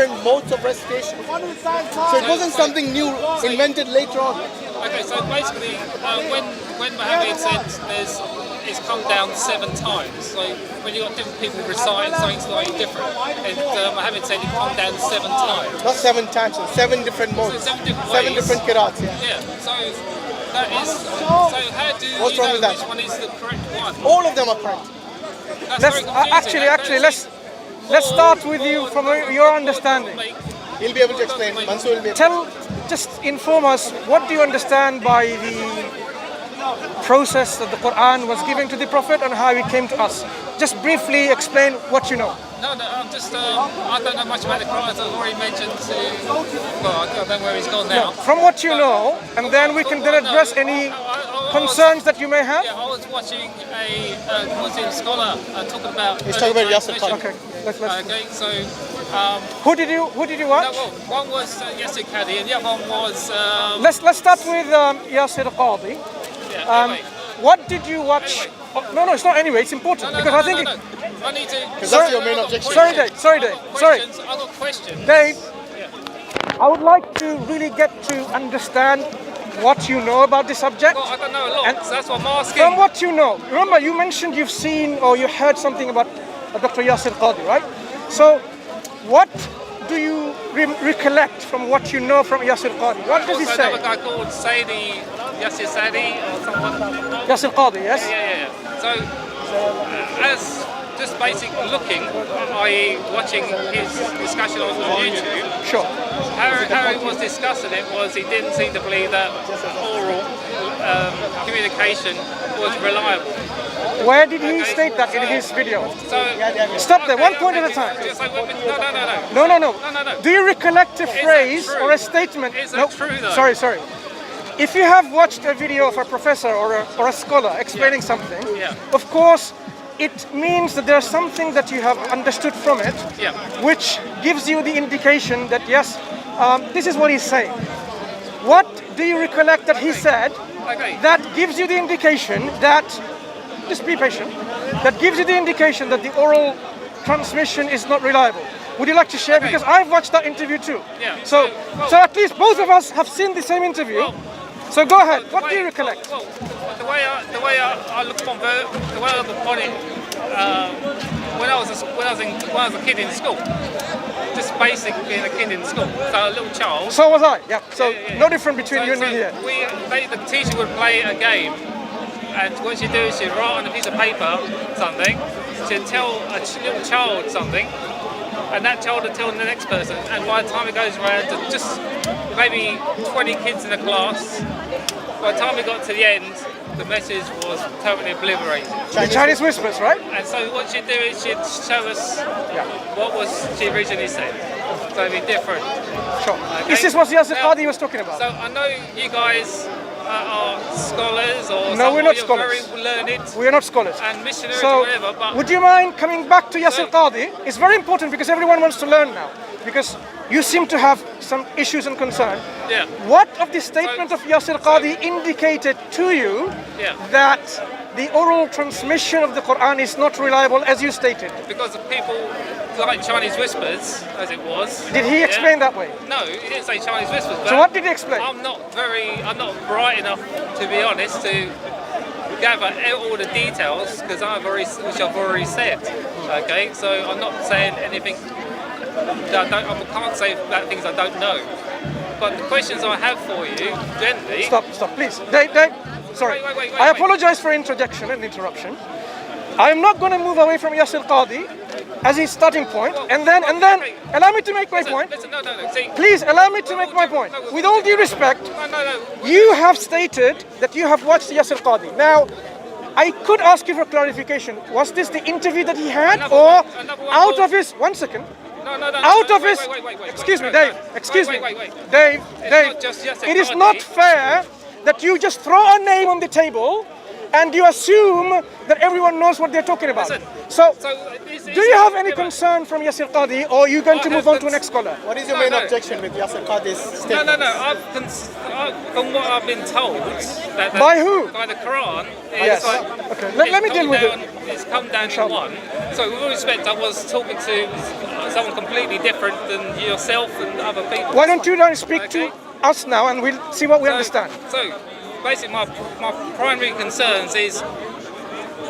different modes of recitation. So it wasn't something new invented later on. Okay, so basically, when Muhammad said it's come down 7 times, so when you got different people reciting something slightly different, and Muhammad said it come down 7 times. Not 7 times, 7 different modes. So 7 different ways. 7 different qira'ats, yeah. Yeah, so that is. So how do What's you wrong know with that? which one is the correct one? All of them are correct. That's very confusing. Actually, let's start with you from your understanding. He'll be able to explain. Mansur will be able Just inform us, what do you understand by the process that the Quran was given to the Prophet and how it came to us? Just briefly explain what you know. No, I'm just, I don't know much about the Quran, as I've already mentioned to, well, I don't know where he's gone now. From what you know, and then we can then address any concerns that you may have. Yeah, I was watching a Muslim scholar talking about... He's talking about Yasir Khan. Okay, let's okay, so... who did you watch? No, well, one was Yasir Qadi and the other one was... Let's start with Yasir Qadi. Yeah, anyway. What did you watch? Anyway. Oh, no, it's not anyway, it's important because I think... I need to... Because that's your main objection. Sorry, Dave. I've got questions. Dave, Yeah. I would like to really get to understand what you know about the subject. Well, I don't know a lot, And so that's what I'm asking. From what you know, remember you mentioned you've seen or you heard something about Dr. Yasir Qadi, right? So, what do you recollect from what you know from Yasir Qadi? What does he Also, say? another guy called Yasir Sadi or someone. Yasir Qadi, yes? Yeah. So, as just basic looking, i.e. watching his discussion on YouTube, Sure. how he was discussing it was he didn't seem to believe that oral communication was reliable. Where did he state that in his video? So, Stop there, one point at a time. No. Do you recollect a phrase true? or a statement? Is No, that true though? Sorry. If you have watched a video of a professor or a scholar explaining something, Yeah. of course, it means that there's something that you have understood from it, Yeah. which gives you the indication that yes, this is what he's saying. What do you recollect that he said Okay. that gives you the indication that, just be patient, that gives you the indication that the oral transmission is not reliable? Would you like to share? Okay. Because I've watched that interview too. Yeah. So at least both of us have seen the same interview. So go ahead. What do you recollect? Well, the way I look upon it, when I was a kid in school, just basic being a kid in school, so a little child. So was I. Yeah. So Yeah. no different between you and me here. The teacher would play a game, and what she'd do is she'd write on a piece of paper something, she'd tell a little child something, and that child would tell the next person, and by the time it goes around to just maybe 20 kids in a class, by the time we got to the end, the message was totally obliterated. The Chinese whispers, right? And so what she'd do is she'd show us what was she originally said. So it'd be different. Sure. Okay. This is what Yasir Now- Qadi was talking about. So I know you guys are scholars or No, we're not you're scholars. very learned We are not scholars. and missionaries or So, whatever, but would you mind coming back to Yasir Qadi? It's very important because everyone wants to learn now. Because you seem to have some issues and concern. yeah, What of the statement of Yasir Qadi indicated to you yeah. that the oral transmission of the Quran is not reliable as you stated? Because of people like Chinese whispers, as it was. Did he explain that way? No, he didn't say Chinese whispers. But So what did he explain? I'm not bright enough, to be honest, to gather all the details because which I've already said. Okay, so I'm not saying anything that I can't say about things I don't know. But the questions I have for you, generally. Stop, please. Dave, sorry. Wait, I apologize for interjection and interruption. I am not going to move away from Yasir Qadi as his starting point, and then allow me to make my point. Listen, no. See, Please allow me to make my point. With all due respect, no. you have stated that you have watched Yasir Qadi. Now, I could ask you for clarification. Was this the interview that he had, or out of his... One second. No. Out of his... Wait. Excuse me, Dave. Excuse me. Wait. Dave, not just Yasir it is Qadi. not fair that you just throw a name on the table and you assume that everyone knows what they're talking about. Listen, So, is do you have any concern from Yasir Qadi, or are you going to move on to the next scholar? What is your main objection with Yasir Qadi's statement? No. From what I've been told, that By who? By the Quran, Yes. it's like Okay, let me deal with it. It's come down to one. So with all respect, I was talking to someone completely different than yourself and other people. Why don't you then speak Okay. to us now and we'll see what we understand. So basically my primary concerns is,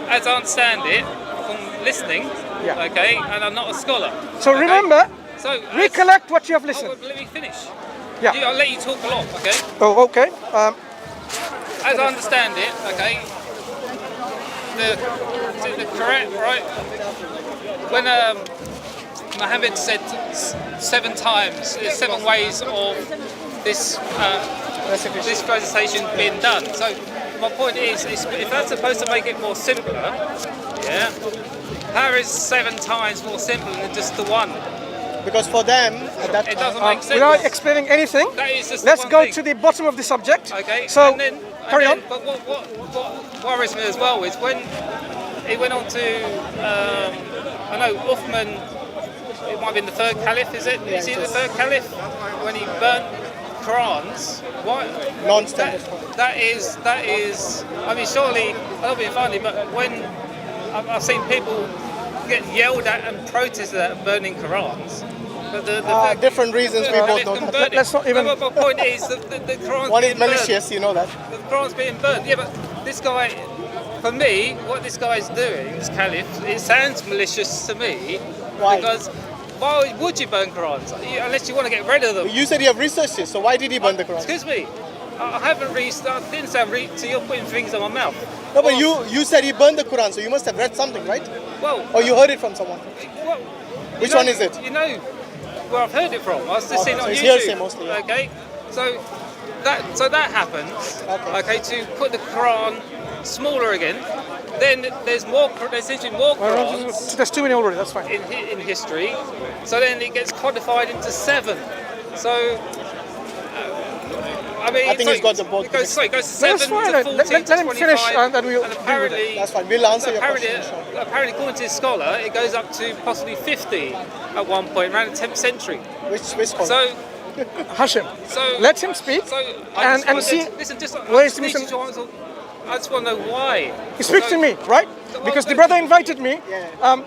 as I understand it from listening, Yeah. okay, and I'm not a scholar. So okay? remember, So recollect what you have oh, listened. well, let me finish. Yeah. I'll let you talk a lot, okay? Oh, okay. As I understand it, okay, the correct, right? When Muhammad said 7 times, there's 7 ways of this this recitation being done. So my point is if that's supposed to make it more simpler, yeah, how is 7 times more simple than just the one? Because for them, at that It time, doesn't make sense. Without explaining anything, That is just let's one go thing. to the bottom of the subject. Okay. So, and then, carry on. But what worries me as well is when he went on to, I know Uthman, it might have been the 3rd caliph, is it? Is he the 3rd caliph? When he burnt Qurans, what? non-standard. That is. I mean, surely I don't being funny, but when I've seen people get yelled at and protested at burning Qurans, but the Different reasons, we both know can that. burn it. Let's not even- No, but my point is that the Quran's One is being burned. malicious, you know that. The Quran's being burnt. Yeah, but this guy, for me, what this guy's doing, this caliph, it sounds malicious to me. Why? Because why would you burn Qurans? Unless you want to get rid of them. You said you have researched it, so why did he burn the Quran? Excuse me. I haven't researched. I didn't say so you're putting things in my mouth. No, but Well, you said he burned the Quran, so you must have read something, right? Well, Or you heard it from someone. well, Which you know- one is it? You know where I've heard it from. I was just seeing it so on it's YouTube. hearsay mostly, yeah. Okay, so that happens. Okay. To put the Quran smaller again. Then there's more. There seems to be more Qurans There's too many already, that's fine. in history. So then it gets codified into 7. So. I mean, I think so he's got the both. It goes to No, 7 that's fine. to 14 Let to him 25, finish and then we'll and deal with it. apparently, That's fine. We'll answer your apparently, question. Sure. apparently, according to this scholar, it goes up to possibly 50 at one point, around the 10th century. Which scholar? So, Hashim, so let him speak So and see Listen, just where is I just need Mr. you to answer. I just want to know why. He speaks to me, right? Because the brother invited me.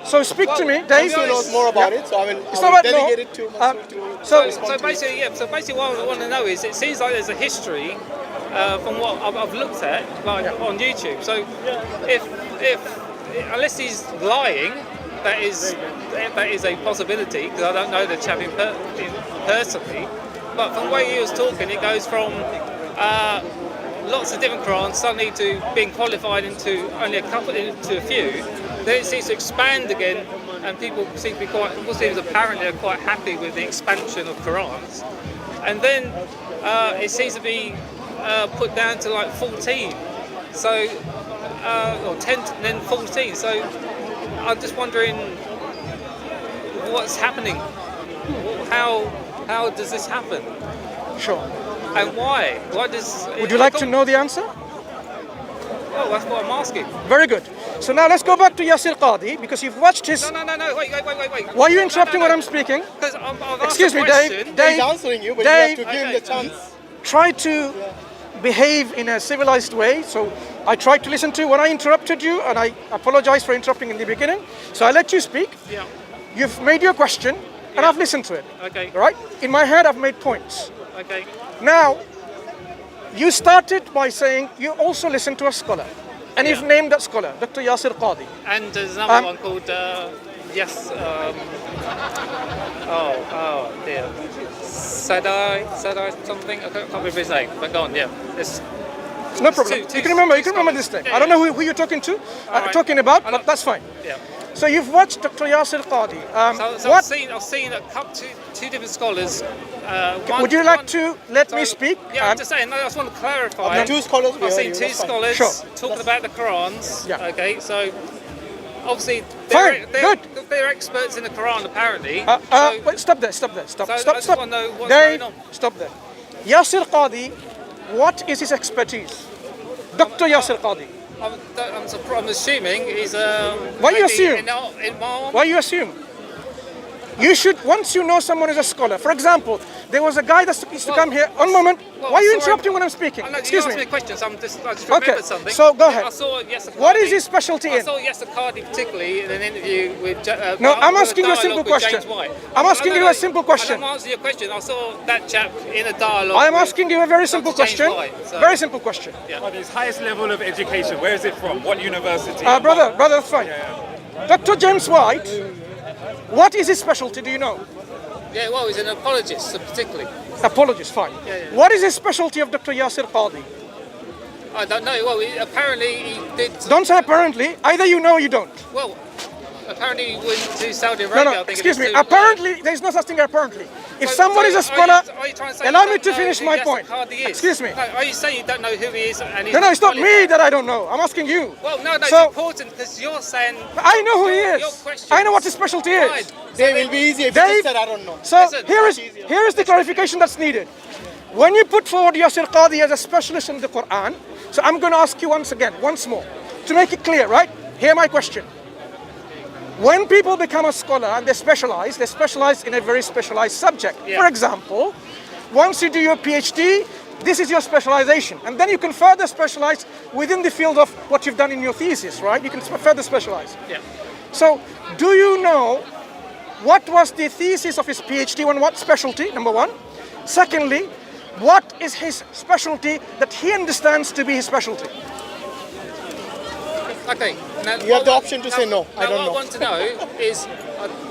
So speak to me, Dave. He knows more about it, so I will It's not about delegate it to no. Mansur to So So basically, yeah. So basically, what I want to know is, it seems like there's a history from what I've looked at, like on YouTube. So, if unless he's lying, that is a possibility because I don't know the chap personally. But from the way he was talking, it goes from lots of different Qurans suddenly to being qualified into only a couple, into a few. Then it seems to expand again, and people seem to be Muslims apparently are quite happy with the expansion of Qurans. And then it seems to be put down to like 14, so or 10, and then 14. So I'm just wondering what's happening. How does this happen? sure. And why? Why does? Would you like to know the answer? Well, that's what I'm asking. Very good. So now let's go back to Yasir Qadi because you've watched his. No. Wait. Why are you interrupting when I'm speaking? Because I've asked Excuse a me, question. Dave. He's answering you, but Dave, you have to give him the okay. chance. Try to behave in a civilized way. So I tried to listen to you when I interrupted you, and I apologize for interrupting in the beginning. So I let you speak. Yeah. You've made your question, and I've listened to it. Okay. All right? In my head, I've made points. Okay. Now, you started by saying you also listened to a scholar, and you've named that scholar, Dr. Yasir Qadi. And there's another one called yes. Oh dear. Sadai something. I can't remember his name. But go on. Yeah. It's No problem. two You can remember scholars. this thing. Yeah, I don't know who you're talking to, right. talking about, I but don't- that's fine. yeah. So you've watched Dr. Yasir Qadi. So What I've seen a couple, two different scholars. would you like to let me speak? Yeah, I'm just saying. I just want to clarify. The two scholars we I've heard seen you, 2 that's fine. scholars Sure. talking about the Qurans. Yeah. Okay, so obviously Fine, they're experts in the Quran apparently. Wait, stop there. Stop. I just Stop. wanna know what's Dave, going on. stop there. Yasir Qadi, what is his expertise? Dr. Yasir Qadi. I'm assuming he's Why you maybe assume? Imam. Why you assume? You should, once you know someone is a scholar, for example, there was a guy that used to come here. One moment. Why are you interrupting when I'm speaking? Excuse you me. asked me a question, so I just Okay, remembered something. so go ahead. I saw Yasser What Qadhi- is his specialty I in? saw Yasser Qadhi particularly in an interview with. No, I'm asking you a dialogue simple with question. James White. I'm asking you a simple question. I'm answering your question. I saw that chap in a dialogue. I am with asking you a very simple Dr. James question. White, so- Very simple question. What is highest level of education? Where is it from? What university? Brother, that's fine. Dr. James White, what is his specialty? Do you know? Yeah, well, he's an apologist, particularly. Apologies, fine. Yeah. What is his specialty of Dr. Yasser Qadhi? I don't know. Well, apparently he did. Don't say apparently. Either you know or you don't. Well, apparently he went to Saudi No, Arabia. I no, think excuse it me. is to Apparently, there is no such thing apparently. If So- someone so is a are scholar, you trying to say allow you me don't to know finish who my Yasser point. Qadhi is? Excuse me. No, are you saying you don't know who he is? And he's No, it's not qualified? me that I don't know. I'm asking you. Well, no, it's So- important because you're saying. I know who he your is. questions- I know what his specialty is. Right. Dave, will be easy if you Dave- just said I don't know. So Listen, here is the clarification that's needed. When you put forward Yasser Qadhi as a specialist in the Quran, so I'm going to ask you once more, to make it clear, right? Hear my question. When people become a scholar and they specialize in a very specialized subject. Yeah. For example, once you do your PhD, this is your specialization. And then you can further specialize within the field of what you've done in your thesis, right? You can further specialize. Yeah. So, do you know what was the thesis of his PhD on what specialty, number one? Secondly, what is his specialty that he understands to be his specialty? Okay. Now, You have the option to say no. I don't know. What I want to know is.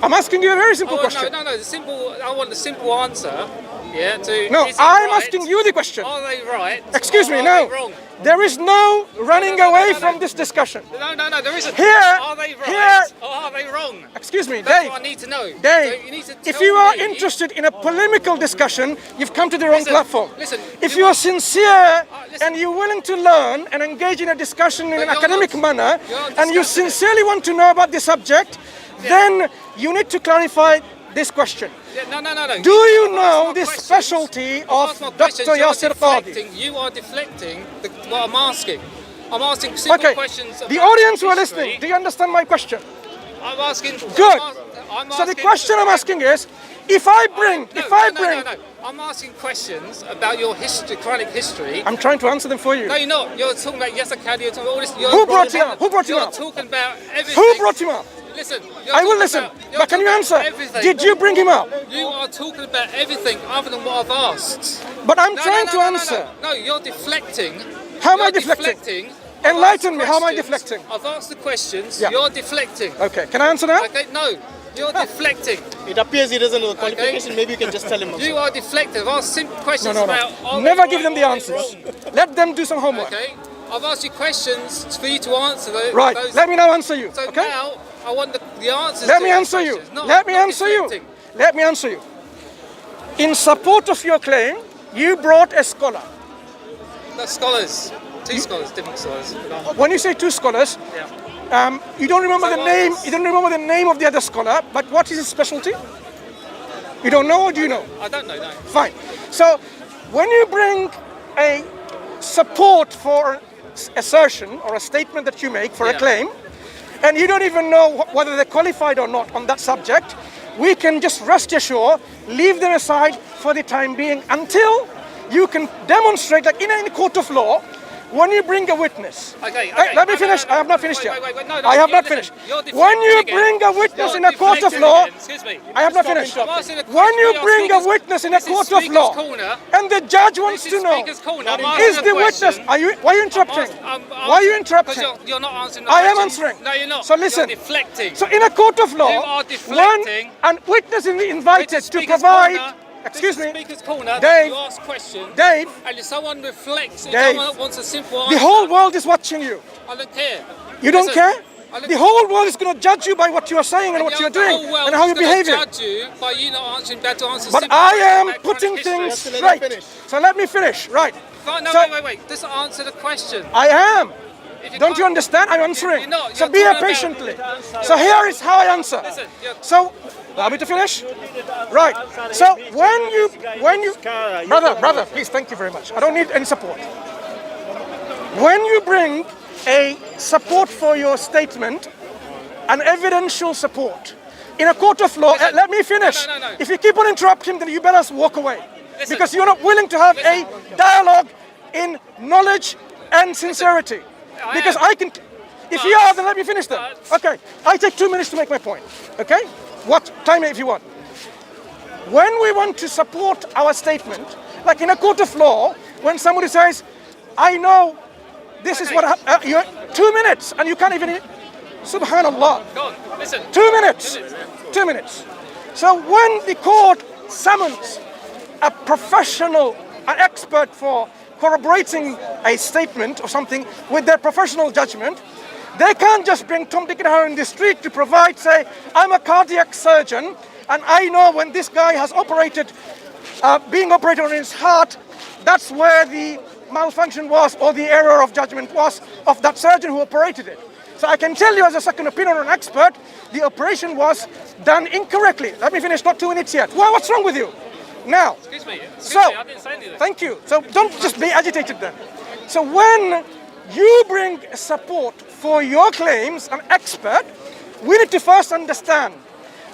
I'm asking you a very simple question. No. I want the simple answer. Yeah. No, is it I'm right? asking you the question. Are they right? Excuse or me, are no. they wrong? There is no running No, away no. from this discussion. No, there isn't. Here- Are they right here- or are they wrong? Excuse me, That's Dave. what I need to know. Dave, So you need to if tell you are me- interested in a polemical discussion, you've come to the wrong Listen, platform. listen, If you you are want- sincere listen. and you're willing to learn and engage in a discussion in But an you're academic not- manner, you're not and you discussing it. sincerely want to know about the subject, then you need to clarify this question. Yeah, no. Do you I've know asked my the questions. specialty I've of asked my Dr. questions. You're Yasser Qadhi? deflecting- You are deflecting what I'm asking. I'm asking simple Okay, questions. the about audience who are history. listening, do you understand my question? I'm asking. Good. I'm So the asking- question I'm asking is, if I bring, No. I'm asking questions about your history, Quranic history. I'm trying to answer them for you. No, you're not. You're talking about Yasser Qadhi. You're talking about all this. Who brought him up? Who brought him You're up? talking about everything. Who brought him up? Listen. I will listen, but can you answer? Did you bring him up? You are talking about everything other than what I've asked. But I'm No, trying no, to no, answer. No, you're deflecting. How am I You're deflecting? Enlighten me, how am I questions. deflecting? I've asked the questions. Yeah. You're deflecting. Okay, can I answer now? Okay, no. You're deflecting. It appears he doesn't know the qualification. Maybe you can just tell him. You are deflecting. I've asked simple questions No. about. are they Never right give them the or are they answers. wrong? Let them do some homework. Okay. I've asked you questions for you to answer those. Right, let me now answer you, So okay? now I want the answers. Let to me those answer you. questions, not- Let me not answer you. deflecting. Let me answer you. In support of your claim, you brought a scholar. That's scholars. Two scholars, different scholars. When you say two scholars, Yeah. you don't remember So the what name. was- You don't remember the name of the other scholar. But what is his specialty? You don't know, or do you know? I don't know. No. Fine. So, when you bring a support for assertion or a statement that you make for a Yeah. claim, and you don't even know whether they're qualified or not on that subject, we can just rest assured, leave them aside for the time being until you can demonstrate, like in a court of law, when you bring a witness. Okay. Let me No, finish. no, I have not finished yet. Wait, no, I have not listen, finished. you're When you deflecting bring again. a witness You're in a court of deflecting law, again. Excuse me. I have not Stop finished. interrupting. I'm asking a When question. you We are bring a speakers- witness in a this is court of Speaker's law, Corner. and the judge wants This to is know, Speaker's Corner. I'm is asking the a witness, question. why are you interrupting? Why are you interrupting? Because you're not answering the I am question. answering. No, you're not. So listen. You're deflecting. So in a court of You law, are when deflecting. an witness is invited This is to Speaker's provide, Corner. excuse This is me, Speaker's Corner. Dave, You ask questions. Dave, And if someone reflects, if Dave, someone wants a simple answer, the whole world is watching you. I don't care. You don't Listen, care? I don't The whole world is going to judge you by what you are saying and what you're The doing whole world and how is you're gonna behaving. judge you by you not answering better answers. But simple I questions am about putting Quranic history. things Just let him straight. finish. So let me finish. Right. Fine, no, So- wait. Just answer the question. I am. If Don't you can't- understand? I'm answering. You're not. So You're be here talking about- patiently. So here is how I answer. Listen, you're- So, allow me to finish? Right. So when you, brother, please, thank you very much. I don't need any support. When you bring a support for your statement, an evidential support, in a court of law, Listen. let me finish. No. If you keep on interrupting, then you better walk away. Listen. Because you're not willing to have a dialogue in knowledge and sincerity. Because I can, if you are, then let me finish then. Okay, I take 2 minutes to make my point. Okay? What? Time it if you want. When we want to support our statement, like in a court of law, when somebody says, I know this is what you 2 minutes and you can't even, subhanallah. Go on, listen. 2 minutes. 2 minutes. So when the court summons a professional, an expert for corroborating a statement or something with their professional judgment, they can't just bring Tom, Dick and Harry in the street to provide, say, I'm a cardiac surgeon and I know when this guy has operated, being operated on his heart, that's where the malfunction was or the error of judgment was of that surgeon who operated it. So I can tell you as a second opinion or an expert, the operation was done incorrectly. Let me finish, not 2 minutes yet. Well, what's wrong with you? Now, Excuse me, I didn't say anything. thank you. So don't just be agitated then. So when you bring support for your claims, an expert, we need to first understand,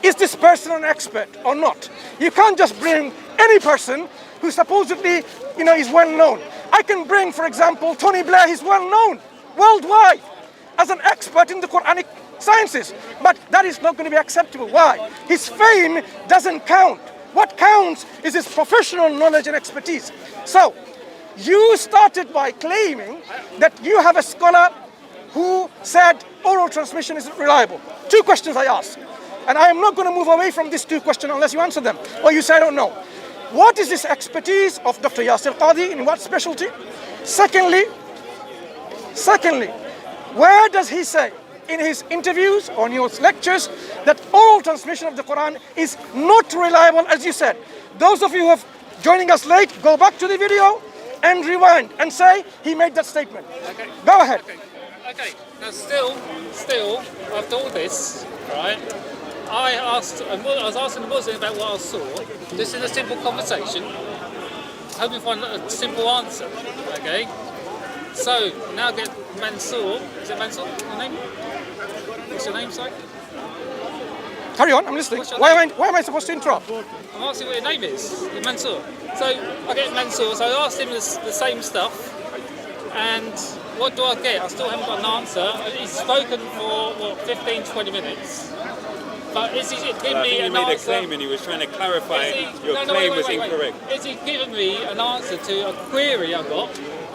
is this person an expert or not? You can't just bring any person who supposedly, is well known. I can bring, for example, Tony Blair, he's well known worldwide as an expert in the Quranic sciences. But that is not going to be acceptable. Why? His fame doesn't count. What counts is his professional knowledge and expertise. So, you started by claiming that you have a scholar who said oral transmission isn't reliable. 2 questions I asked. And I am not going to move away from these 2 questions unless you answer them. Or you say, I don't know. What is this expertise of Dr. Yasir Qadhi? In what specialty? Secondly, where does he say in his interviews or in his lectures that oral transmission of the Quran is not reliable, as you said? Those of you who have joining us late, go back to the video and rewind and say he made that statement. Okay. Go ahead. Okay. Now, still, after all this, right? I was asking the Muslim about what I saw, just in a simple conversation, hoping for a simple answer. Okay. So now get Mansur. Is it Mansur? Your name? What's your name, sorry? Carry on, I'm listening. Why am I supposed to interrupt? I'm asking what your name is. Mansur. So I get Mansur. So I asked him the same stuff, and what do I get? I still haven't got an answer. He's spoken for 15, 20 minutes. But is he giving me an answer? You made a claim and he was trying to clarify your claim was incorrect. Is he giving me an answer to a query I've got?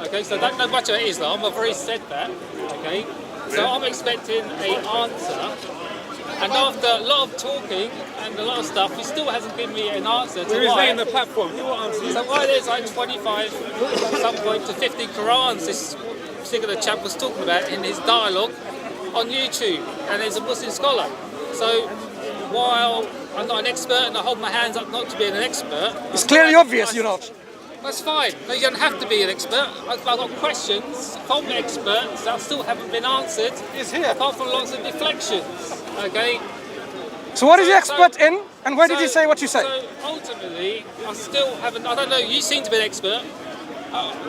Okay, so I don't know much about Islam. I've already said that. Okay, so I'm expecting an answer. And after a lot of talking and a lot of stuff, he still hasn't given me an answer to We're why. laying the platform. You answer. So why there's like 25, at some point to 50 Qurans this particular chap was talking about in his dialogue on YouTube, and he's a Muslim scholar. So while I'm not an expert and I hold my hands up not to be an expert, It's clearly obvious you're not. that's fine. No, you don't have to be an expert. I've got questions from experts that still haven't been answered. He's here. Apart from lots of deflections. Okay. So what is the expert in, and where did he say what you say? So ultimately, I still haven't. I don't know. You seem to be an expert.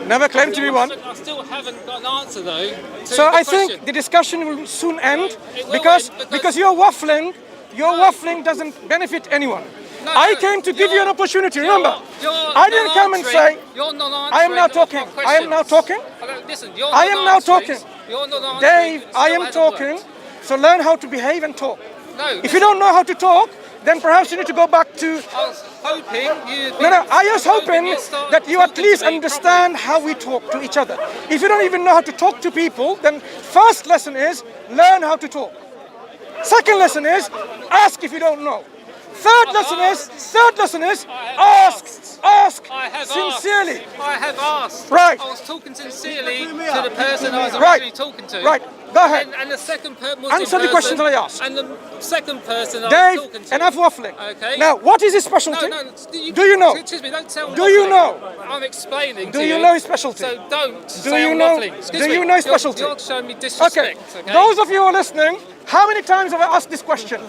Never claimed to be one. I still haven't got an answer though. To So the I question. think the discussion will soon end It will because end because you're waffling. Your waffling doesn't benefit anyone. No, I no, came to give you an opportunity. you're- Remember, you're I didn't come and say. You're not answering. I am now all my talking. I am now talking. questions. Listen, you're I not am now answering. talking. You're not answering. Dave, It I still am hasn't talking. worked. So learn how to behave and talk. No. If you don't know how to talk, then perhaps you need to go back to. I was hoping you. No, I was hoping start that you at talking least to me understand how we talk to each other. If you don't even know how to talk to people, then first lesson is learn how to talk. Second lesson is ask if you don't know. Third lesson is ask I have sincerely. asked. I have asked. Right. I was talking sincerely to the person I was Right. originally talking to. Right. Go ahead. And the second Muslim Answer the questions that I asked. And the second person I was Dave, talking to. enough waffling. Okay. Now, what is his specialty? No, Do you know? Excuse me, don't tell me. Do you know? I'm explaining Do to you know his specialty? So don't Do say you I'm know- waffling. Excuse do me. you know his specialty? You're showing me Okay. disrespect. Okay. Those of you who are listening, how many times have I asked this question?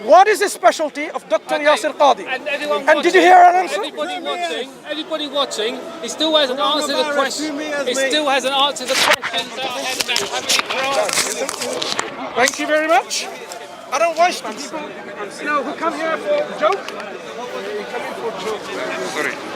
What is the specialty of Dr. Okay. Yasir Qadhi? And everyone And did you hear an answer? Everybody watching, he still hasn't answered the question. He still hasn't answered the questions that I had about how many grants. Thank you very much. I don't waste people, who come here for joke. Sorry.